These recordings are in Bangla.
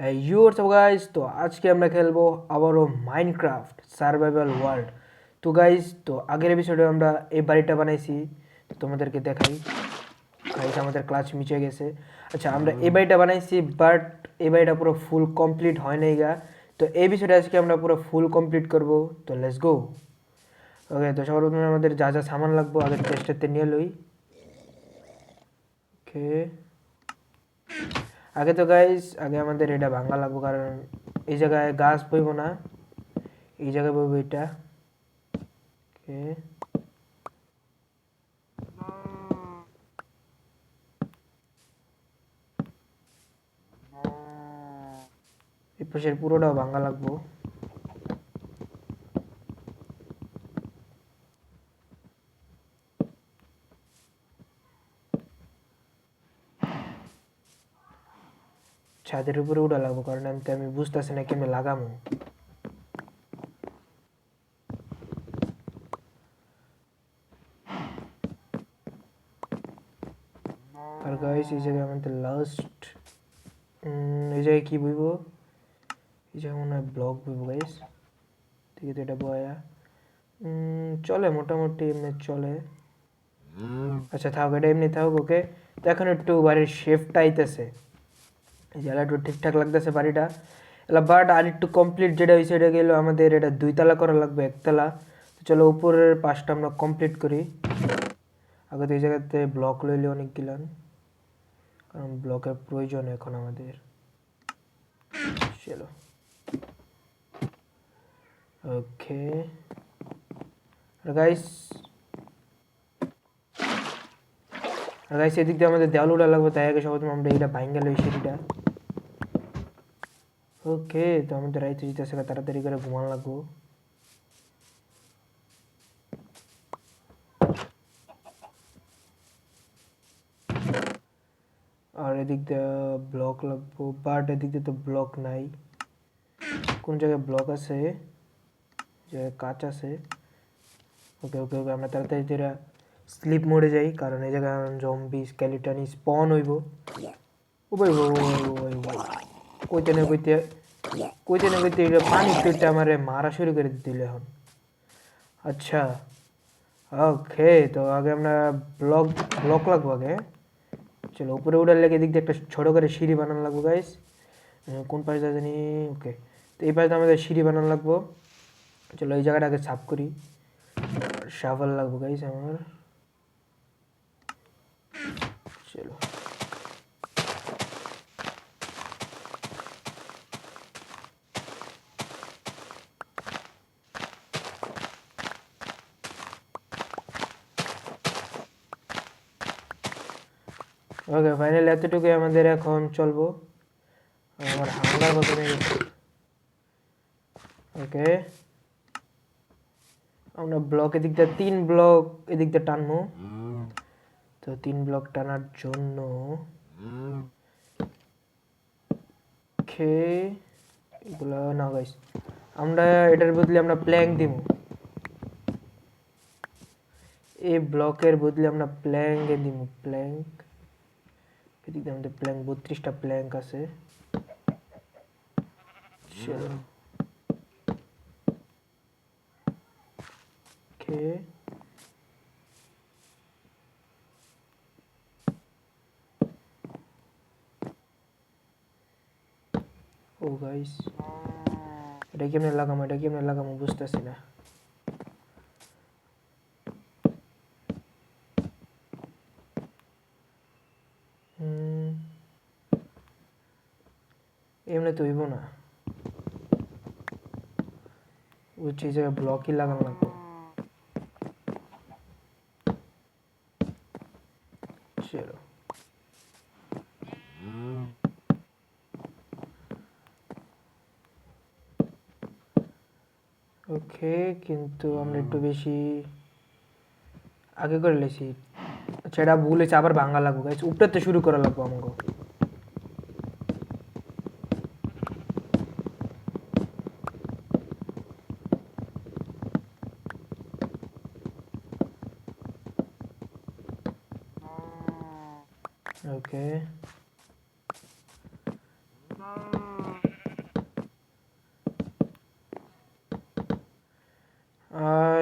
হোয়াটসঅ্যাপ গাইস, তো আজকে আমরা খেলবো আবারও মাইনক্রাফট সার্ভাইভাল ওয়ার্ল্ড। তো গাইস, তো আগের এপিসোডে আমরা এই বাড়িটা বানাইছি, তো তোমাদেরকে দেখাই। গাইস, আমাদের ক্লাচ মিচে গেছে। আচ্ছা, আমরা এই বাড়িটা বানাইছি, বাট এই বাড়িটা পুরো ফুল কমপ্লিট হয় নাই গা। তো এই এপিসোডে আজকে আমরা পুরো ফুল কমপ্লিট করব। তো লেটস গো। ওকে, তো সবার প্রথমে আমাদের যা যা সামান লাগবো আগে চেষ্টাতে নিয়ে লই। ওকে, আগে তো গাইস আমাদের এটা ভাঙা লাগবো, কারণ এই জায়গায় গাছ বইব না, এই জায়গায় বইব এটা। ওকে, এই পাশের পুরোটাও ভাঙা লাগবো। ছাদের উপরে উঠা লাগবো, কারণ আমি বুঝতেছি না কেমনে লাগামো। আর গাইস, এই জায়গায় আমাদের লাস্ট এই জায়গায় কি বইব? এই জায়গায় মনে হয় ব্লক বইব গাইস। ঠিক আছে, এটা বয়া চলে, মোটামুটি এমনি চলে। আচ্ছা থাক, এটা এমনি থাক। ওকে, তো এখন একটু বাড়ির শেফটা আইতেছে, এই জায়গাটা একটু ঠিকঠাক লাগতেছে বাড়িটা এলা। বাট আর একটু কমপ্লিট যেটা হয়েছে, এটা গেল আমাদের এটা 2 তলা করা লাগবে, 1 তলা। তো চলো উপরের পাশটা আমরা কমপ্লিট করি। আগে তো এই জায়গাতে ব্লক লইলে অনেক গিলান, কারণ ব্লকের প্রয়োজন এখন আমাদের। চলো, ওকে। আর গাইস এদিক দিয়ে আমাদের দেওয়াল উড়া লাগবে, তাই আগে সবাই আমরা এটা ভাঙ্গা লই সিঁড়িটা। ওকে, তো আমাদের রাইতে যেতেছে, তাড়াতাড়ি করে ঘুমানো লাগবো। আর এদিক দিয়ে ব্লক লাগবো, বাট এদিক দিয়ে তো ব্লক নাই। কোন জায়গায় ব্লক আছে? যে কাঁচ আছে। ওকে ওকে ওকে, আমরা তাড়াতাড়ি যেটা স্লিপ মোডে যাই, কারণ এই জায়গায় জম্বি স্কেলিটন স্পন হইব। ও ভাই ভাই ভাই ভাই, কইতে না কইতে এটা পানি পেটে আমারে মারা শুরু করে দিল এখন। আচ্ছা, ওকে, তো আগে আমরা ব্লক ব্লক লাগবো আগে। চলো উপরে উঠার লেগে দিক দিয়ে একটা ছোটো করে সিঁড়ি বানানো লাগবো গাইস। কোন পাশে জানি? ওকে, তো এই পাশে আমাদের সিঁড়ি বানানো লাগবো। চলো এই জায়গাটা আগে সাফ করি। শাফল লাগবো গাইস আমার। চলো, ওকে, ফাইনালি এতটুকুই আমাদের এখন চলবো। আমার হাঙ্গার কমে গেছে। ওকে, আমরা ব্লক এদিক দিয়ে 3 ব্লক এদিক দিয়ে টানবো। তো 3 ব্লক টানার জন্য এগুলো না গাইস, আমরা এটার বদলে আমরা প্ল্যাঙ্ক দিব। এই ব্লকের বদলে আমরা প্ল্যাঙ্ক দিব, প্ল্যাঙ্ক। এদিক দিয়ে আমাদের প্ল্যাঙ্ক 32টা প্ল্যাঙ্ক আছে। চলো, ওকে, ও গাইস, এটা কেমনে লাগামো বুঝতেছি না। এমনি তো হইব না, বুঝছি, এই জায়গায় ব্লকই লাগানো লাগবে। চলো, ওকে, কিন্তু আমরা একটু বেশি আগে করে লেছি। আচ্ছা, এটা ভুল হয়েছে, আবার ভাঙা লাগবো গাইস, উপরেতে শুরু করা লাগবো আমাকে। ওকে,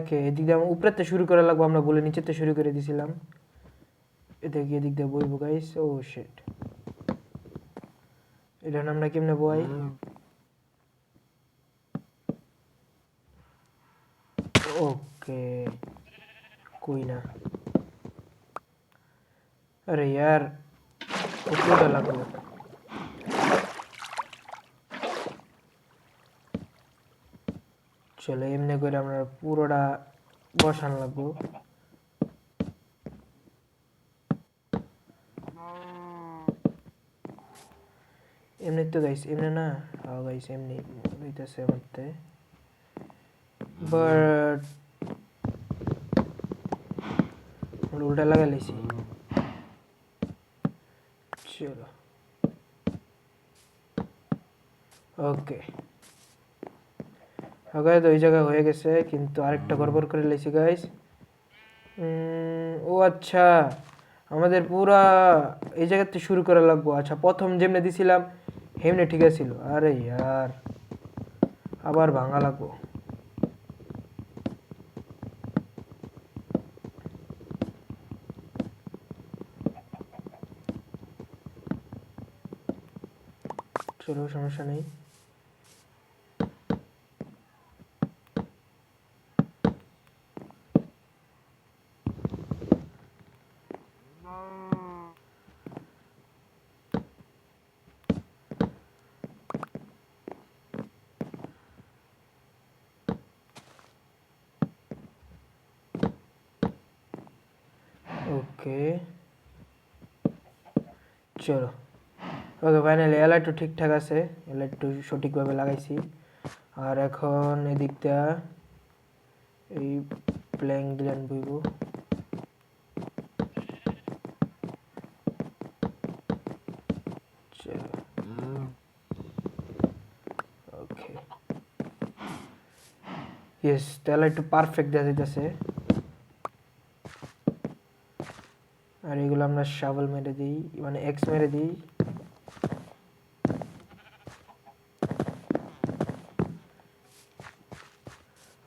ওকে এদিক দিয়ে উপরেতে শুরু করা লাগবো, আমরা বলে নিচেতে শুরু করে দিছিলাম। এদিকে এদিক দিয়ে বইবো গাইস। ও শিট, এটা আমরা কেমনে বই? ओके कोई ना। अरे यार ऊपर डाला को চলো এমনি করে আমরা পুরোটা বসান লাগবো। এমনি তো গাইস এমনি না, হ্যাঁ গাইস এমনি হইতেছে মতে, বাট উল্টা লাগা লাইছি। চলো ওকে ওকে, তো এই জায়গা হয়ে গেছে, কিন্তু আরেকটা গড়বড় করে লাইছি গাইস। ও আচ্ছা, আমাদের পুরা এই জায়গাতে শুরু করা লাগবো। আচ্ছা প্রথম যেমনে দিছিলাম হেমনে ঠিক আছিল। আরে ইয়ার আবার ভাঙা লাগবো। চলো সমস্যা নেই। ওকে চলো ওকে, ফাইনালি এলাইটু ঠিকঠাক আছে, এলাইটু সঠিকভাবে লাগাইছি। আর এখন এদিকটা এই প্ল্যাঙ্ক দিলেন বইব। চলো ওকে ইয়েস, তাহলে একটু পারফেক্ট দেখা যাইতেছে। আর এগুলো আমরা শাবল মেরে দিই, মানে এক্স মেরে দিই।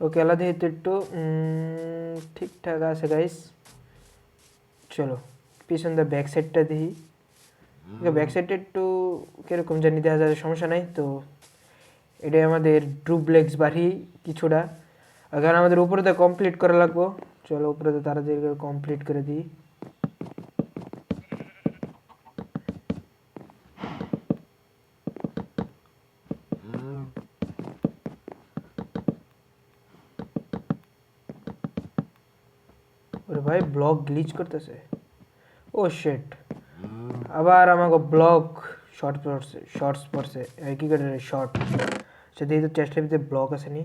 ওকে আলাদা যেহেতু একটু ঠিকঠাক আছে গাইস। চলো পিছন দিয়ে ব্যাক সাইডটা দিই। ব্যাক সাইডটা একটু কীরকম জানি দেখা যায়, সমস্যা নাই তো। এটাই আমাদের ডুপ্লেক্স বাড়ি কিছুটা, কারণ আমাদের উপরেতে কমপ্লিট করা লাগবো। চলো উপরেতে তাড়াতাড়ি করে কমপ্লিট করে দিই। ওরে ভাই ব্লক গ্লিচ করতেছে। ও শিট, আবার আমাকে ব্লক শর্টস পড়ছে কি করে শর্ট। সেটা তো চেষ্টার ভিতরে ব্লক আছে নি,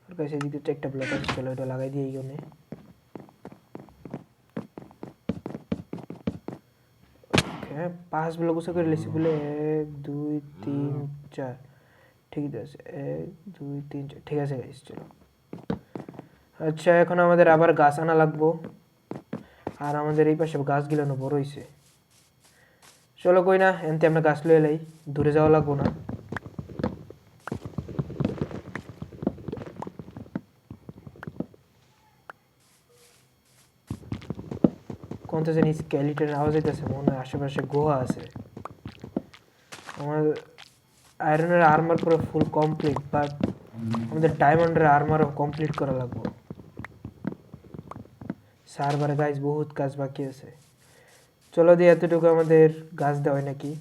ওর কাছে এদিকে তো একটা ব্লক আছে। চলো এটা লাগাই দিই এইখানে। ওকে 5 ব্লক উঁচা করে লেছি বলে 1 2 3 4 ঠিক আছে, 1 2 3 4 ঠিক আছে গাইস। চলো আচ্ছা এখন আমাদের আবার গাছ আনা লাগবো, আর আমাদের এই পাশে গাছগুলো বড় হইছে। চলো কই না এনতে আমরা গাছ লয়ে লাই, দূরে যাওয়া লাগবো না। কোনটা জানি স্কেলিটনের আওয়াজ হইতেছে, মনে হয় আশেপাশে গুহা আছে। আমার আয়রনের আর্মার পুরো ফুল কমপ্লিট, বাট আমাদের ডায়মন্ডের আর্মারও কমপ্লিট করা লাগবে। সার্ভারে গাইজ বহুত কাজ বাকি আছে। চলো দিয়ে এতটুকু আমাদের গাছ দেওয়া নাকি।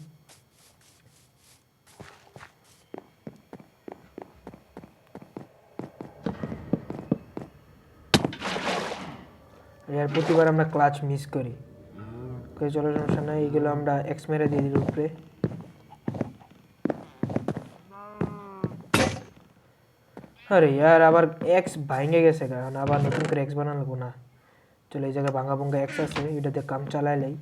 আর প্রতিবার আমরা ক্লাচ মিস করি। চলো সমস্যা নাই, এইগুলো আমরা এক্স মেরে দিয়ে দিই উপরে। আরে ইয়ার আবার এক্স ভাঙে গেছে, কারণ আবার নতুন করে এক্স বানানো লাগবো না। চলো এই জায়গায় ভাঙা ভঙ্গা এক্স আছে, এটাতে কাম চালাই লাই।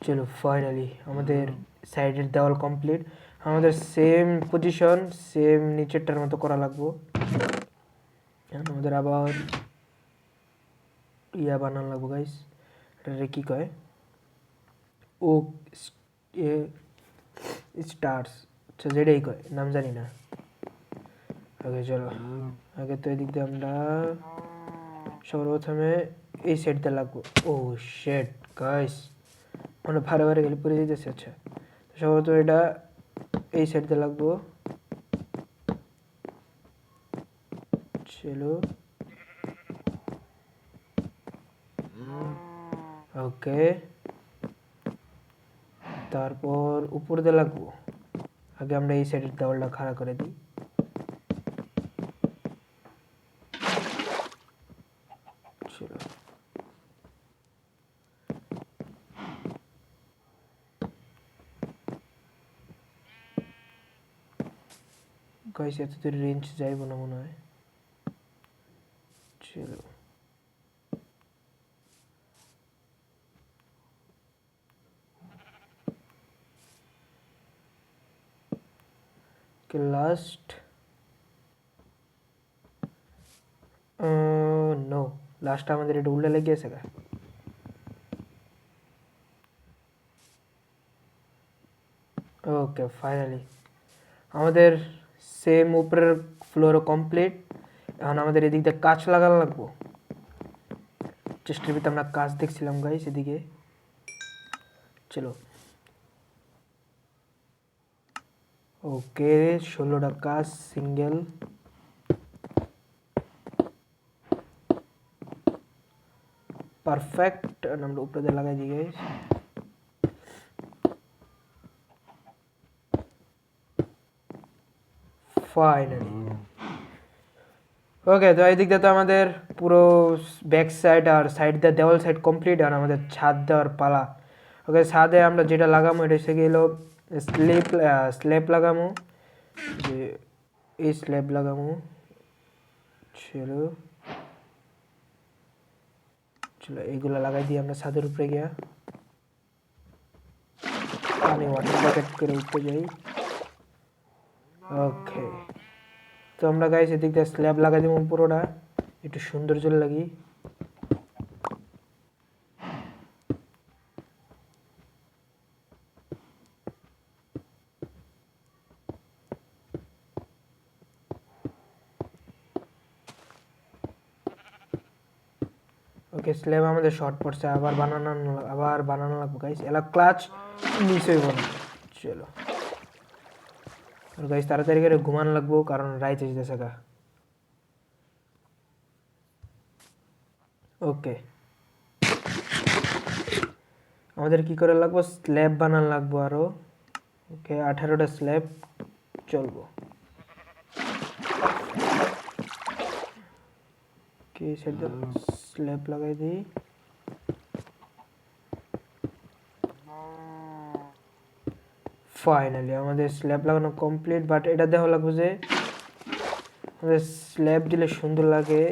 চলো ফাইনালি আমাদের সাইডের দেওয়াল কমপ্লিট। আমাদের সেম পজিশন সেম নিচেরটার মতো করা লাগবো। আমাদের আবার ইয়া বানানো লাগবো গাইস, এটা কি কয় ও স্টার্স, আচ্ছা যেটাই কয় নাম জানি না। ওকে চলো, আগে তো এদিক দিয়ে আমরা সর্বপ্রথমে এই সেটটা লাগবো। ও শেট গাইস, মানে ভারে ভারে গেলে পড়ে যেতেছে। আচ্ছা সর্বপ্রথম এটা এই সেটটা লাগবো। চলো ওকে, তারপর উপর দিয়ে লাগবো। আগে আমরা এই সাইডের দেওয়ালটা খাড়া করে দিই। চলো গাইস, এত দূর রেঞ্জ যাইব না মনে হয়। চলো লাস্ট নো, লাস্ট আমাদের এটা উল্টা লেগে গেছে গা। ওকে ফাইনালি আমাদের সেম উপরের ফ্লোরও কমপ্লিট। এখন আমাদের এদিক দিয়ে কাঁচ লাগানো লাগবো। চেষ্টার ভিতরে আমরা কাঁচ দেখছিলাম গাইস এদিকে। চলো ওকে, 16টা কাঁচ সিঙ্গেল। পারফেক্ট, আমরা উপরে দিয়ে লাগাই দিই গাইস। ফাইনালি ওকে, তো এই দিক দিয়ে তো আমাদের পুরো ব্যাক সাইড আর সাইড দিয়ে দেওয়াল সাইড কমপ্লিট। আর আমাদের ছাদ দেওয়ার পালা। ওকে, ছাদে আমরা যেটা লাগামো এটা হচ্ছে গেলো স্ল্যাব লাগামো, যে এই স্ল্যাব লাগামো। চলো চলো এইগুলো লাগাই দিই আমরা ছাদের উপরে গিয়া। আমি ওয়াটার বাকেট করে উঠতে যাই। ওকে, তো আমরা গাইস এদিক দিয়ে স্ল্যাব লাগাই দেবো পুরোটা, একটু সৌন্দর্য লাগি। ওকে, স্ল্যাব আমাদের শর্ট পড়ছে, আবার বানানো লাগবে গাইস। এলা ক্লাচ মিস হইব না। চলো আর গাইস তাড়াতাড়ি করে ঘুমানো লাগবো, কারণ রাইত এসেছে গা। ওকে, আমাদের কি করে লাগবো, স্ল্যাব বানানো লাগবো আরো। ওকে, 18টা স্ল্যাব চলবো। ওকে, সেটা স্ল্যাব লাগাই দিই। ফাইনালি আমাদের স্ল্যাব লাগানো কমপ্লিট। বাট এটা দেখা লাগবে যে আমাদের স্ল্যাব দিলে সুন্দর লাগে।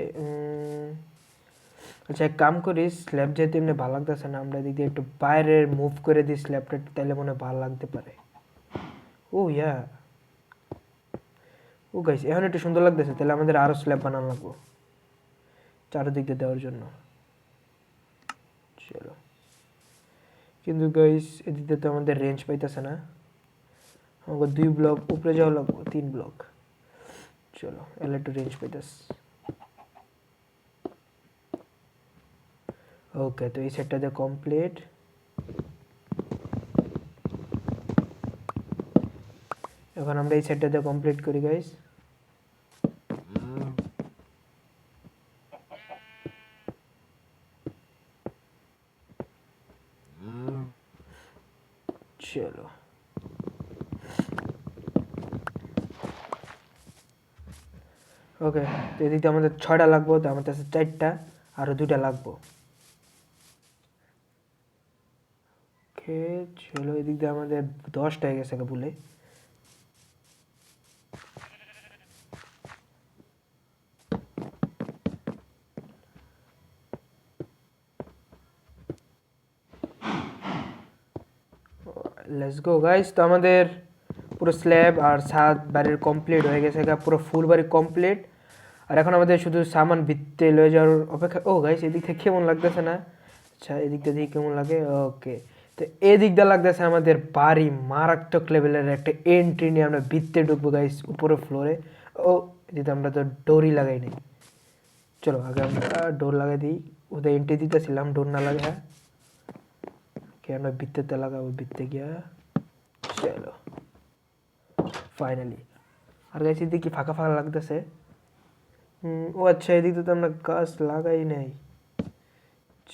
আচ্ছা এক কাম করি, স্ল্যাব যেহেতু এমনি ভালো লাগতেছে না, আমরা এদিক দিয়ে একটু বাইরে মুভ করে দিই স্ল্যাবটা, তাহলে মনে হয় ভালো লাগতে পারে। ও ইয়া, ও গাইস এখন একটু সুন্দর লাগতেছে। তাহলে আমাদের আরো স্ল্যাব বানানো লাগবো চারদিক দিয়ে দেওয়ার জন্য। চলো, কিন্তু গাইস এদিক দিয়ে তো আমাদের রেঞ্জ পাইতেছে না। আমাকে 2 ব্লক উপরে যাওয়া লাগবো, 3 ব্লক। চলো এলে একটু রেঞ্জ পাইতেছে। ওকে, তো এই সেটটা দিয়ে কমপ্লিট। এখন আমরা এই সেটটা দিয়ে কমপ্লিট করি গাইস। চলো ওকে, তো এদিকে আমাদের 6টা লাগবো, তো আমাদের কাছে 4টা, আরো 2টা লাগবো। ওকে চলো, এদিক দিয়ে আমাদের 10টা হয়ে গেছে ভুলে। লেটস গো গাইস, তো আমাদের পুরো স্ল্যাব আর ছাদ বাড়ির কমপ্লিট হয়ে গেছে, পুরো ফুল বাড়ি কমপ্লিট। আর এখন আমাদের শুধু সামান ভিত্তে লয়ে যাওয়ার অপেক্ষা। ও গাইস এদিক থেকে কেমন লাগতেছে না? আচ্ছা এদিকটা দিয়ে কেমন লাগে? ওকে, তো এদিক দিয়ে লাগতেছে আমাদের বাড়ি মারাত্মক লেভেলের একটা এন্ট্রি নিয়ে আমরা ভিতরে ঢুকবো গাইস উপরের ফ্লোরে। ও এদিকে আমরা তো ডোরই লাগাই নাই। চলো আগে আমরা ডোর লাগাই দিই, ওদের এন্ট্রি দিতেছিলাম ডোর না লাগে। হ্যাঁ কে আমরা ভিতরেতে লাগাবো, ভিতরে গিয়া। চলো ফাইনালি। আর গাইস এদিকে কি ফাঁকা ফাঁকা লাগতেছে। ও আচ্ছা এদিকে তো আমরা গাছ লাগাই নাই।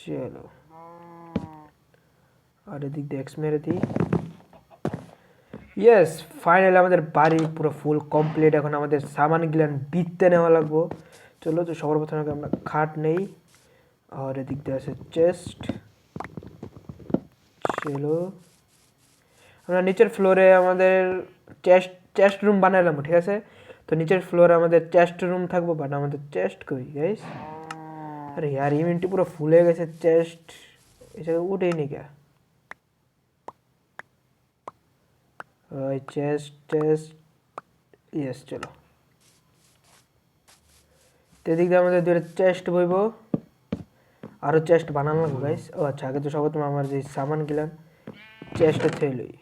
চলো আর এদিক দিয়ে এক্স মেরে দিই। ইয়েস ফাইনালি আমাদের বাড়ি পুরো ফুল কমপ্লিট। এখন আমাদের সামানগুলো বিততে নেওয়া লাগবো। চলো তো সবার প্রথমে আমরা খাট নেই, আর এদিক দিয়ে আছে চেস্ট। চলো আমরা নিচের ফ্লোরে আমাদের চেস্ট রুম বানালাম, ঠিক আছে। তো নিচের ফ্লোরে আমাদের চেস্ট রুম থাকবো, বাট আমাদের চেস্ট কই গাইস? আরে यार ইভেন্টটি পুরো ফুল হয়ে গেছে, চেস্ট এই জায়গায় উঠেই নি কে? ওই চেস্ট ইয়েস। চলো তো এদিক দিয়ে আমাদের দুটো চেস্ট বইব, আরও চেস্ট বানানো লাগবে গাইস। ও আচ্ছা আগে তো সর্বপ্রথম আমার যে সামান গেলাম চেস্টে থেকে লই।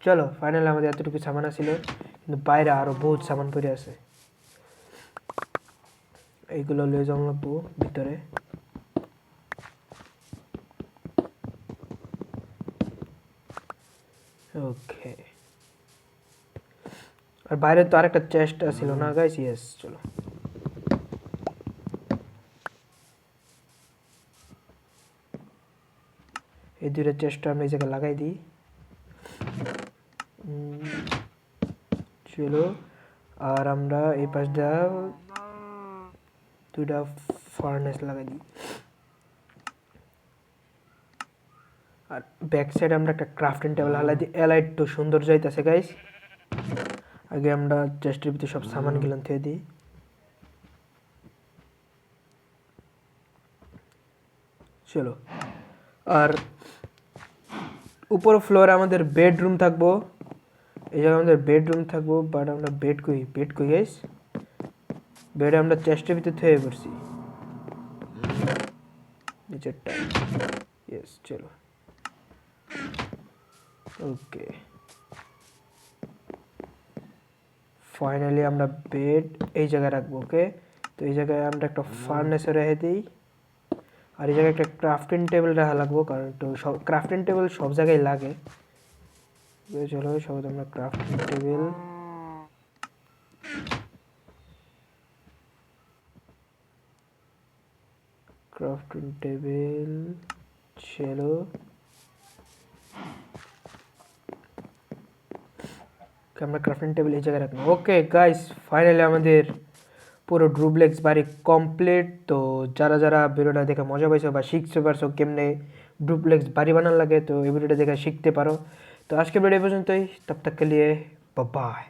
চলো ফাইনালি আমাদের এতটুকু সামান ছিল, কিন্তু বাইরে আরো বহুত সামান পড়ে আছে। এইগুলো লয়ে যাওয়া লাগবো ভিতরে। ওকে আর বাইরে তো আরেকটা চেস্ট ছিল না গাইস? ইয়েস চলো এই দুইটা চেস্ট আমরা এই জায়গায় লাগাই দিই। চলো আর আমরা এই পাশ দিয়ে দুইটা ফার্নেস লাগাই দিই। আর ব্যাক সাইড আমরা একটা ক্রাফটিং টেবিল হালাই দিই, এলাইট তো সুন্দর যাইতেছে গাইস। আগে আমরা চেস্টের ভিতরে সব সামান গিলান থেকে দিই। চলো আর উপর ফ্লোরে আমাদের বেডরুম থাকবো, এই জায়গায় আমাদের বেডরুম থাকবো, বাট আমরা বেড কই গাইস? বেড আমরা চেস্টের ভিতরে থয়ে পড়ছি নিচেরটা। ইয়েস চলো ওকে ফাইনালি আমরা বেড এই জায়গায় রাখবো। ওকে তো এই জায়গায় আমরা একটা ফার্নেসে রেখে দিই, আর এই জায়গায় একটা ক্রাফটিং টেবিল রাখা লাগবো, কারণ তো সব ক্রাফটিং টেবিল সব জায়গায় লাগে। চলো সব আমরা ক্রাফটিং টেবিল চলো আমরা ক্রাফটিং টেবিল এই জায়গায় রাখবো। ওকে গাইস ফাইনালি আমাদের পুরো ডুপ্লেক্স বাড়ি কমপ্লিট। তো যারা যারা ভিডিওটা দেখে মজা পাইছো বা শিখতে পারছো কেমনে ডুপ্লেক্স বাড়ি বানানো লাগে, তো এই ভিডিওটা দেখে শিখতে পারো। তো আজকের ভিডিও পর্যন্তই, তব তক কে লিয়ে বাই বাই।